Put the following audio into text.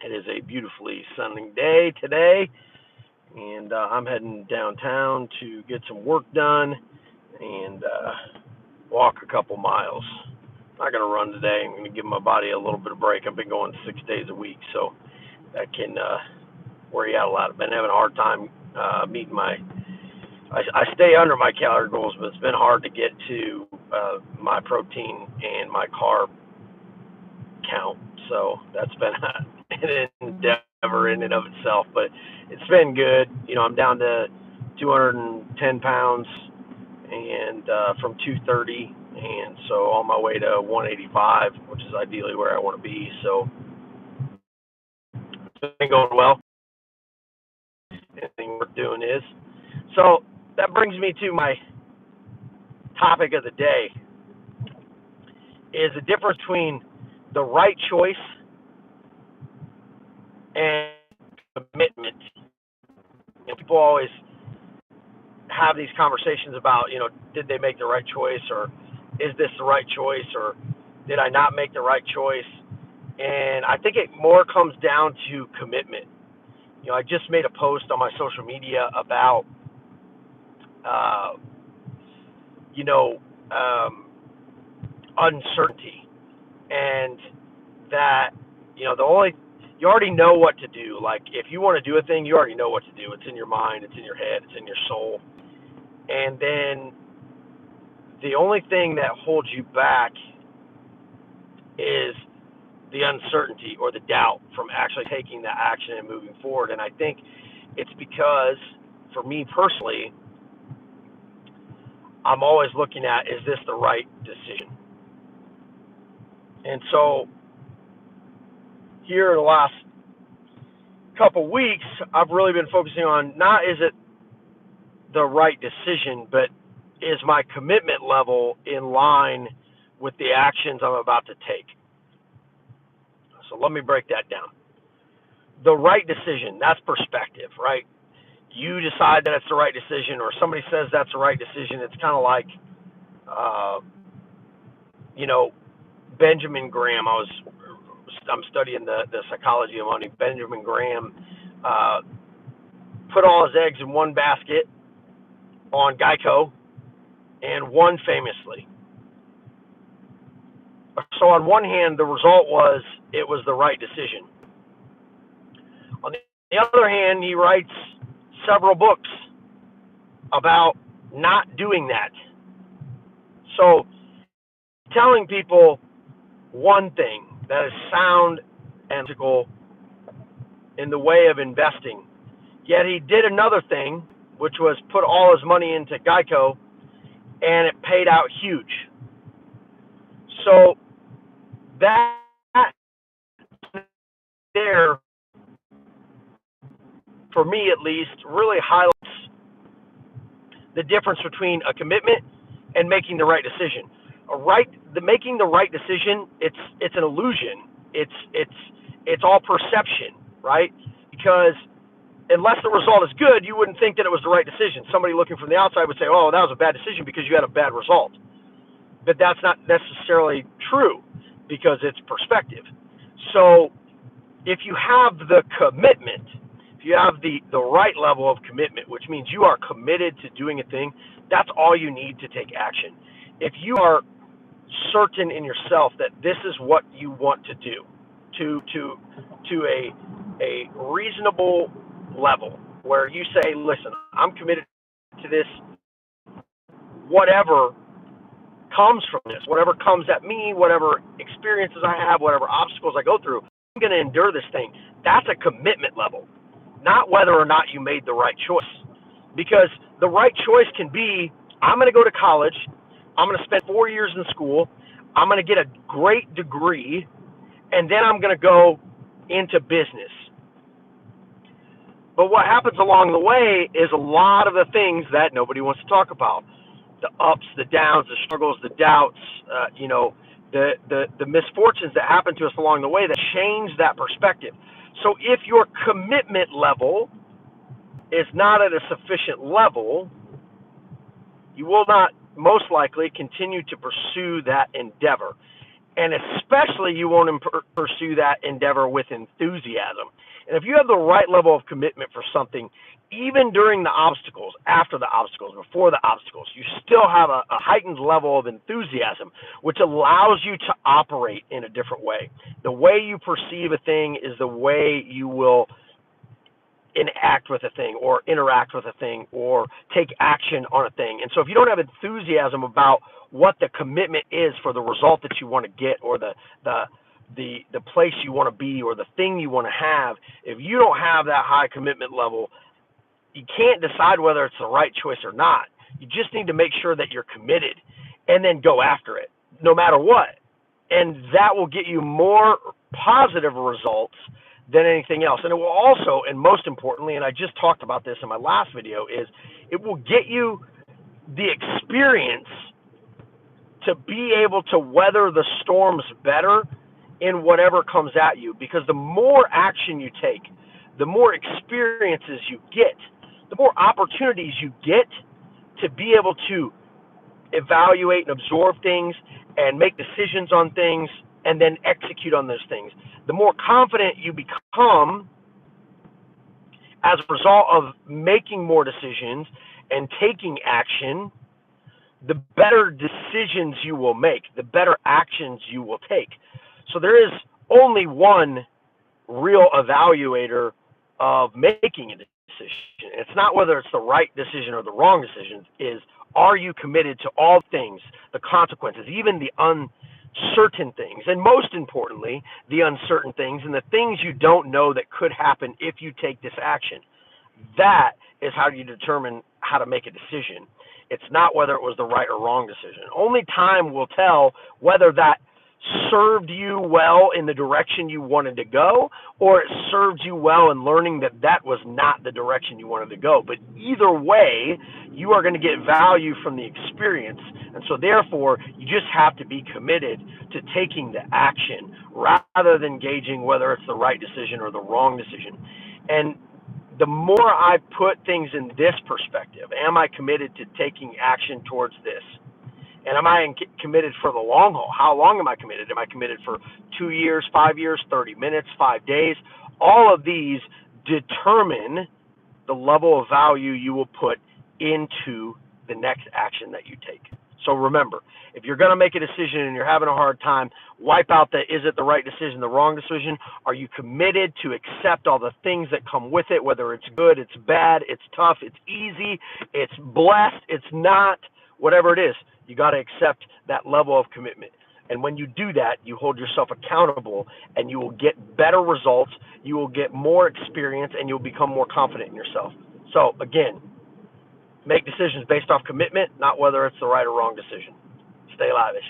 It is a beautifully sunny day today, and I'm heading downtown to get some work done and walk a couple miles. I'm not going to run today. I'm going to give my body a little bit of break. I've been going 6 days a week, so that can wear you out a lot. I've been having a hard time meeting my. I stay under my calorie goals, but it's been hard to get to my protein and my carb count. So that's been an endeavor in and of itself, but it's been good. I'm down to 210 pounds and from 230, and so on my way to 185, which is ideally where I want to be. So it's been going well. Anything we're doing is. So that brings me to my topic of the day, is the difference between the right choice and commitment. People always have these conversations about, did they make the right choice, or is this the right choice, or did I not make the right choice? And I think it more comes down to commitment. I just made a post on my social media about, uncertainty, and that, you already know what to do. Like, if you want to do a thing, you already know what to do. It's in your mind, it's in your head, it's in your soul. And then the only thing that holds you back is the uncertainty or the doubt from actually taking the action and moving forward. And I think it's because, for me personally, I'm always looking at, is this the right decision? And so here in the last couple weeks, I've really been focusing on, not is it the right decision, but is my commitment level in line with the actions I'm about to take? So let me break that down. The right decision, that's perspective, right? You decide that it's the right decision, or somebody says that's the right decision. It's kind of like, Benjamin Graham. I'm studying the psychology of money. Benjamin Graham put all his eggs in one basket on Geico and won famously. So on one hand, the result was it was the right decision. On the other hand, he writes several books about not doing that. So telling people one thing that is sound and ethical in the way of investing, yet he did another thing, which was put all his money into Geico, and it paid out huge. So that there, for me at least, really highlights the difference between a commitment and making the right decision. Making the right decision, it's an illusion. It's all perception, right? Because unless the result is good, you wouldn't think that it was the right decision. Somebody looking from the outside would say, "Oh, that was a bad decision because you had a bad result." But that's not necessarily true, because it's perspective. So if you have the commitment, if you have the right level of commitment, which means you are committed to doing a thing, that's all you need to take action. If you are certain in yourself that this is what you want to do, to a reasonable level, where you say, listen, I'm committed to this, whatever comes from this, whatever comes at me, whatever experiences I have, whatever obstacles I go through, I'm going to endure this thing. That's a commitment level, not whether or not you made the right choice. Because the right choice can be, I'm going to go to college, I'm going to spend 4 years in school, I'm going to get a great degree, and then I'm going to go into business. But what happens along the way is a lot of the things that nobody wants to talk about. The ups, the downs, the struggles, the doubts, the misfortunes that happen to us along the way that change that perspective. So if your commitment level is not at a sufficient level, you will not most likely continue to pursue that endeavor. And especially you want to pursue that endeavor with enthusiasm. And if you have the right level of commitment for something, even during the obstacles, after the obstacles, before the obstacles, you still have a heightened level of enthusiasm, which allows you to operate in a different way. The way you perceive a thing is the way you will enact with a thing or interact with a thing or take action on a thing. And so if you don't have enthusiasm about what the commitment is for the result that you want to get, or the place you want to be, or the thing you want to have, if you don't have that high commitment level, you can't decide whether it's the right choice or not. You just need to make sure that you're committed and then go after it no matter what. And that will get you more positive results than anything else. And it will also, and most importantly, and I just talked about this in my last video, is it will get you the experience to be able to weather the storms better in whatever comes at you. Because the more action you take, the more experiences you get, the more opportunities you get to be able to evaluate and absorb things and make decisions on things and then execute on those things. The more confident you become as a result of making more decisions and taking action, the better decisions you will make, the better actions you will take. So there is only one real evaluator of making a decision. It's not whether it's the right decision or the wrong decision. Is, are you committed to all things, the consequences, even the uncertain things, and most importantly, the uncertain things and the things you don't know that could happen if you take this action. That is how you determine how to make a decision. It's not whether it was the right or wrong decision. Only time will tell whether that served you well in the direction you wanted to go, or it served you well in learning that that was not the direction you wanted to go. But either way, you are going to get value from the experience. And so therefore, you just have to be committed to taking the action rather than gauging whether it's the right decision or the wrong decision. And the more I put things in this perspective, am I committed to taking action towards this? And am I committed for the long haul? How long am I committed? Am I committed for 2 years, 5 years, 30 minutes, 5 days? All of these determine the level of value you will put into the next action that you take. So remember, if you're going to make a decision and you're having a hard time, wipe out the, is it the right decision, the wrong decision? Are you committed to accept all the things that come with it, whether it's good, it's bad, it's tough, it's easy, it's blessed, it's not, whatever it is? You got to accept that level of commitment. And when you do that, you hold yourself accountable and you will get better results, you will get more experience, and you'll become more confident in yourself. So again, make decisions based off commitment, not whether it's the right or wrong decision. Stay lavish.